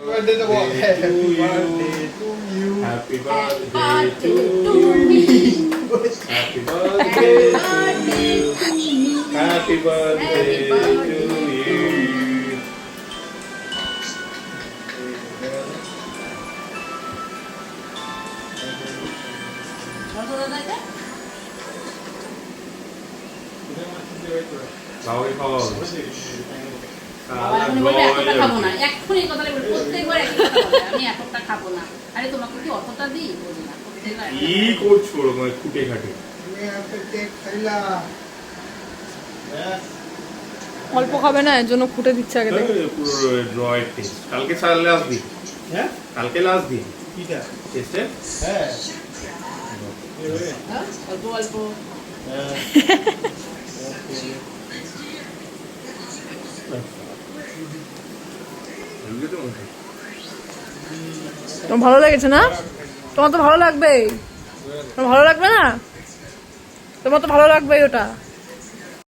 birthday to you. Happy birthday to me. Happy birthday to you. Happy birthday to you. বাবাকে খাওয়া হবে। খাবো না এখন এই কথাটা বলি প্রত্যেকবার একই কথা বলে আমি একটা খাবো না আরে তোমাকে কি অতটা দিই বলি না কি করছো ওরকম খুঁটে খাটে অল্প খাবে না এর জন্য খুঁটে দিচ্ছে আগে থেকে পুরো ড্রয়ের টেস্ট কালকে লাস্ট দিন হ্যাঁ কালকে লাস্ট দিন কিটা টেস্টে হ্যাঁ অল্প অল্প তোমার ভালো লেগেছে না তোমার তো ভালো লাগবে তোমার ভালো লাগবে না তোমার তো ভালো লাগবে ওটা